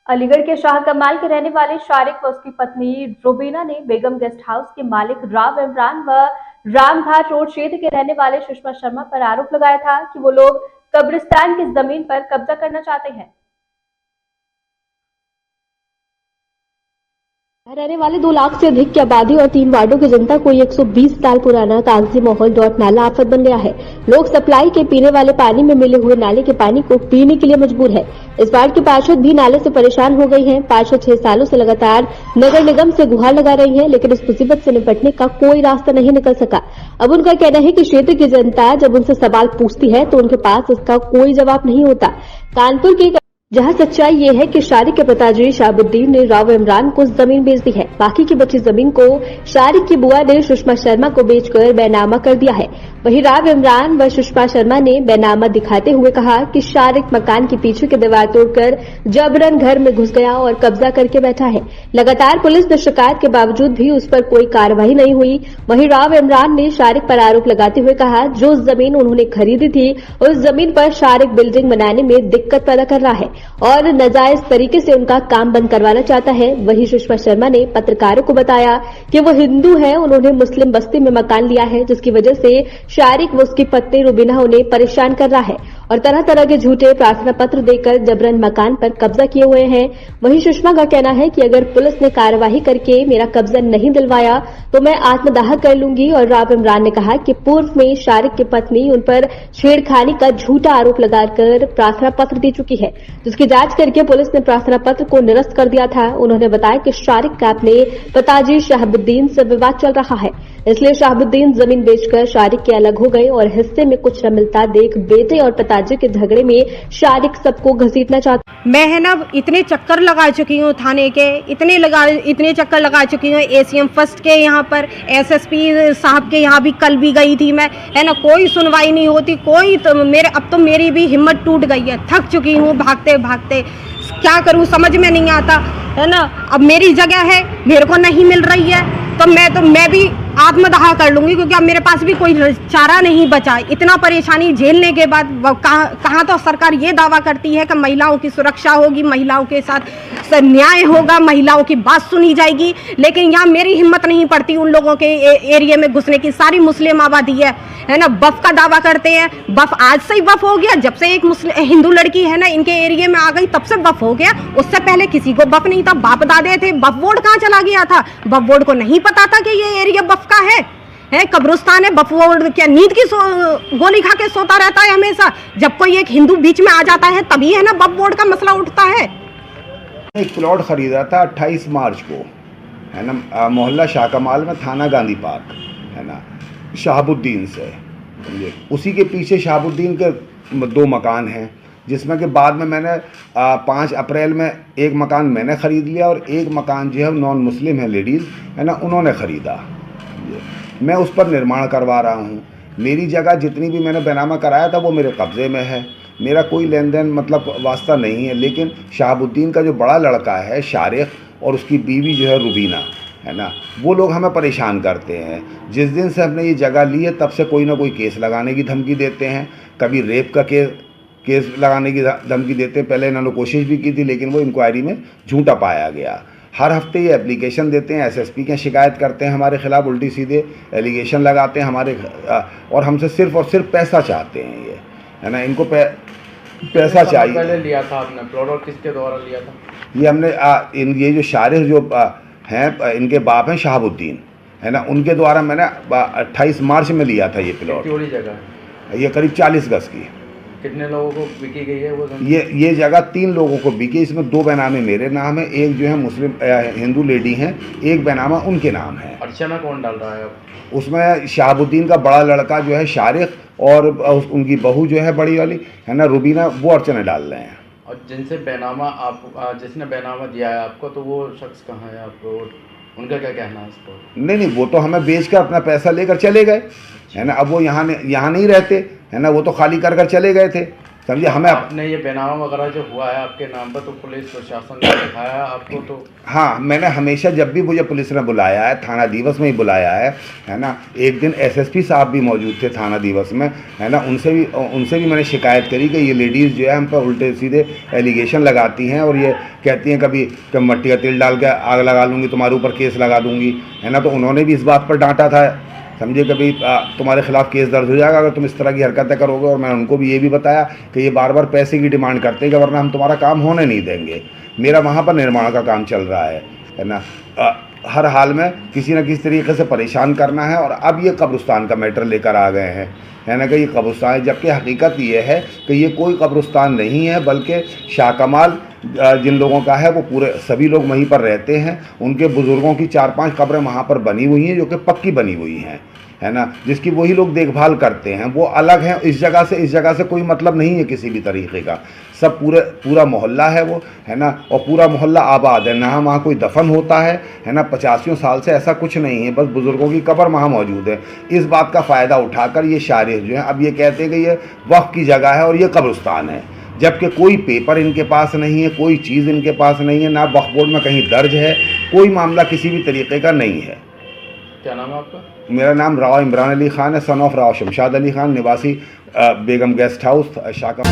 अलीगढ़ के शाह कमाल के रहने वाले शारिक व उसकी पत्नी रुबीना ने बेगम गेस्ट हाउस के मालिक राव इमरान व रामघाट रोड क्षेत्र के रहने वाले सुषमा शर्मा पर आरोप लगाया था कि वो लोग कब्रिस्तान की जमीन पर कब्जा करना चाहते हैं। रहने वाले 2 लाख से अधिक की आबादी और 3 वार्डों की जनता को 120 साल पुराना कागजी माहौल डॉट नाला आफत बन गया है। लोग सप्लाई के पीने वाले पानी में मिले हुए नाले के पानी को पीने के लिए मजबूर है। इस वार्ड की पार्षद भी नाले से परेशान हो गई हैं। पार्षद 6 सालों से लगातार नगर निगम से गुहार लगा रही है, लेकिन इस मुसीबत से निपटने का कोई रास्ता नहीं निकल सका। अब उनका कहना है कि क्षेत्र की जनता जब उनसे सवाल पूछती है तो उनके पास इसका कोई जवाब नहीं होता। कानपुर के जहां सच्चाई ये है कि शारिक के पिताजी शाहबुद्दीन ने राव इमरान को जमीन बेच दी है। बाकी की बची जमीन को शारिक की बुआ ने सुषमा शर्मा को बेचकर बेनामा कर दिया है। वहीं राव इमरान व सुषमा शर्मा ने बेनामा दिखाते हुए कहा कि शारिक मकान के पीछे की दीवार तोड़कर जबरन घर में घुस गया और कब्जा करके बैठा है। लगातार पुलिस ने शिकायत के बावजूद भी उस पर कोई कार्रवाई नहीं हुई। वहीं राव इमरान ने शारिक पर आरोप लगाते हुए कहा, जो जमीन उन्होंने खरीदी थी उस जमीन पर शारिक बिल्डिंग बनाने में दिक्कत पैदा कर रहा है और नाजायज तरीके से उनका काम बंद करवाना चाहता है। वहीं सुषमा शर्मा ने पत्रकारों को बताया कि वो हिंदू है, उन्होंने मुस्लिम बस्ती में मकान लिया है, जिसकी वजह से शारिक व उसकी पत्नी रुबीना उन्हें परेशान कर रहा है और तरह तरह के झूठे प्रार्थना पत्र देकर जबरन मकान पर कब्जा किए हुए हैं। वहीं सुषमा का कहना है कि अगर पुलिस ने कार्यवाही करके मेरा कब्जा नहीं दिलवाया तो मैं आत्मदाह कर लूंगी। और राव इमरान ने कहा कि पूर्व में शारिक की पत्नी उन पर छेड़खानी का झूठा आरोप लगाकर प्रार्थना पत्र दे चुकी है, जिसकी जांच करके पुलिस ने प्रार्थना पत्र को निरस्त कर दिया था। उन्होंने बताया कि शारिक का अपने पिताजी शाहबुद्दीन से विवाद चल रहा है, इसलिए शाहबुद्दीन जमीन बेचकर शारिक के अलग हो गए और हिस्से में कुछ न मिलता देख बेटे और पिताजी के झगड़े में शारिक सबको घसीटना चाहता। मैं है ना इतने चक्कर लगा चुकी हूँ थाने के, इतने चक्कर लगा चुकी हूँ एसीएम फर्स्ट के यहाँ पर, एसएसपी साहब के यहाँ भी कल भी गई थी मैं, है ना, कोई सुनवाई नहीं होती। कोई तो अब तो मेरी भी हिम्मत टूट गई है, थक चुकी हूँ भागते भागते। क्या करूँ समझ में नहीं आता, है ना। अब मेरी जगह है, मेरे को नहीं मिल रही है तो मैं भी आत्मदाह कर लूंगी, क्योंकि अब मेरे पास भी कोई चारा नहीं बचा। इतना परेशानी झेलने के बाद कहाँ तो सरकार ये दावा करती है कि महिलाओं की सुरक्षा होगी, महिलाओं के साथ न्याय होगा, महिलाओं की बात सुनी जाएगी, लेकिन यहाँ मेरी हिम्मत नहीं पड़ती उन लोगों के एरिया में घुसने की। सारी मुस्लिम आबादी है ना, बफ का दावा करते हैं। बफ आज से ही बफ हो गया, जब से एक हिंदू लड़की है ना इनके एरिया में आ गई तब से बफ हो गया। उससे पहले किसी को बफ नहीं था, बाप दादे थे। बफ बोर्ड कहाँ चला गया था? बफ बोर्ड को नहीं पता था कि ये एरिया बफ का है कब्रिस्तान है। बफ बोर्ड क्या नींद की गोली खा के सोता रहता है हमेशा? जब कोई एक हिंदू बीच में आ जाता है तभी है ना बफ बोर्ड का मसला उठता है। एक प्लॉट खरीदा था 28 मार्च को, है ना, मोहल्ला शाह कमाल में, थाना गांधी पार्क, है ना, शाहबुद्दीन से। उसी के पीछे शाहबुद्दीन के 2 मकान हैं, जिसमें कि बाद में मैंने 5 अप्रैल में एक मकान मैंने ख़रीद लिया और एक मकान जो है नॉन मुस्लिम है, लेडीज़ है ना, उन्होंने ख़रीदा। मैं उस पर निर्माण करवा रहा हूँ। मेरी जगह जितनी भी मैंने बेनामा कराया था वो मेरे कब्ज़े में है, मेरा कोई लेन देन मतलब वास्ता नहीं है। लेकिन शाहबुद्दीन का जो बड़ा लड़का है शारिक और उसकी बीवी जो है रुबीना, है ना, वो लोग हमें परेशान करते हैं। जिस दिन से हमने ये जगह ली है तब से कोई ना कोई केस लगाने की धमकी देते हैं। कभी रेप का केस लगाने की धमकी देते हैं। पहले इन्होंने कोशिश भी की थी लेकिन वो इंक्वायरी में झूठा पाया गया। हर हफ्ते ये एप्लीकेशन देते हैं, एसएसपी के शिकायत करते हैं हमारे खिलाफ, उल्टी सीधे एलिगेशन लगाते हैं हमारे, और हमसे सिर्फ और सिर्फ पैसा चाहते हैं ये, है ना। इनको पैसा चाहिए। पहले लिया था आपने प्लॉट और किसके द्वारा लिया था? ये हमने ये जो शारिक जो हैं इनके बाप हैं शाहबुद्दीन, है ना, उनके द्वारा मैंने 28 मार्च में लिया था ये प्लॉट। कितनी बड़ी जगह है? ये करीब 40 गज की। कितने लोगों को बिकी गई है वो? ये जगह 3 लोगों को बिकी। इसमें 2 बेनामे मेरे नाम है, एक जो है मुस्लिम हिंदू लेडी हैं, एक बेनामा उनके नाम है। अर्चना कौन डाल रहा है अब? उसमें शाहबुद्दीन का बड़ा लड़का जो है शारिक और उनकी बहू जो है बड़ी वाली, है ना, रुबीना, वो अर्चना डाल रहे हैं। और जिसने बैनामा दिया है आपको, तो वो शख्स कहाँ है आपको? उनका क्या कहना है इस पर? नहीं, वो तो हमें बेच कर अपना पैसा लेकर चले गए, है ना। अब वो यहाँ नहीं रहते, है ना, वो तो खाली कर चले गए थे, समझे। हमें आपने ये बेनामा वगैरह जो हुआ है आपके नाम पर, तो पुलिस प्रशासन ने दिखाया आपको? तो हाँ, मैंने हमेशा जब भी मुझे पुलिस ने बुलाया है, थाना दिवस में ही बुलाया है ना। एक दिन एसएसपी साहब भी मौजूद थे थाना दिवस में, है ना। उनसे भी मैंने शिकायत करी कि ये लेडीज़ जो है हम पर उल्टे सीधे एलिगेशन लगाती हैं और ये कहती हैं कभी मट्टी का तेल डाल के आग लगा लूँगी, तुम्हारे ऊपर केस लगा दूँगी, है ना। तो उन्होंने भी इस बात पर डांटा था, समझे, कभी तुम्हारे खिलाफ़ केस दर्ज हो जाएगा अगर तुम इस तरह की हरकतें करोगे। और मैंने उनको भी ये भी बताया कि ये बार बार पैसे की डिमांड करते हैं कि वरना हम तुम्हारा काम होने नहीं देंगे। मेरा वहाँ पर निर्माण का काम चल रहा है ना। हर हाल में किसी न किसी तरीके से परेशान करना है। और अब ये कब्रिस्तान का मैटर लेकर आ गए हैं, है ना, कि ये कब्रिस्तान है, जबकि हकीकत ये है कि ये कोई कब्रिस्तान नहीं है, बल्कि शाह कमाल जिन लोगों का है वो पूरे सभी लोग वहीं पर रहते हैं। उनके बुज़ुर्गों की 4-5 कब्रें वहाँ पर बनी हुई हैं जो कि पक्की बनी हुई हैं, है ना, जिसकी वही लोग देखभाल करते हैं। वो अलग हैं, इस जगह से कोई मतलब नहीं है किसी भी तरीके का। सब पूरा मोहल्ला है वो, है ना, और पूरा मोहल्ला आबाद है ना। वहाँ कोई दफन होता है ना, 85 साल से ऐसा कुछ नहीं है, बस बुज़ुर्गों की कब्र वहाँ मौजूद है। इस बात का फ़ायदा उठाकर ये शारिक जो हैं अब ये कहते हैं कि ये वक्फ की जगह है और ये कब्रिस्तान है, जबकि कोई पेपर इनके पास नहीं है, कोई चीज़ इनके पास नहीं है, ना वक्फ बोर्ड में कहीं दर्ज है, कोई मामला किसी भी तरीके का नहीं है। क्या नाम है आपका? मेरा नाम राव इमरान अली ख़ान है, सन ऑफ राव शमशाद अली ख़ान, निवासी बेगम गेस्ट हाउस शाका।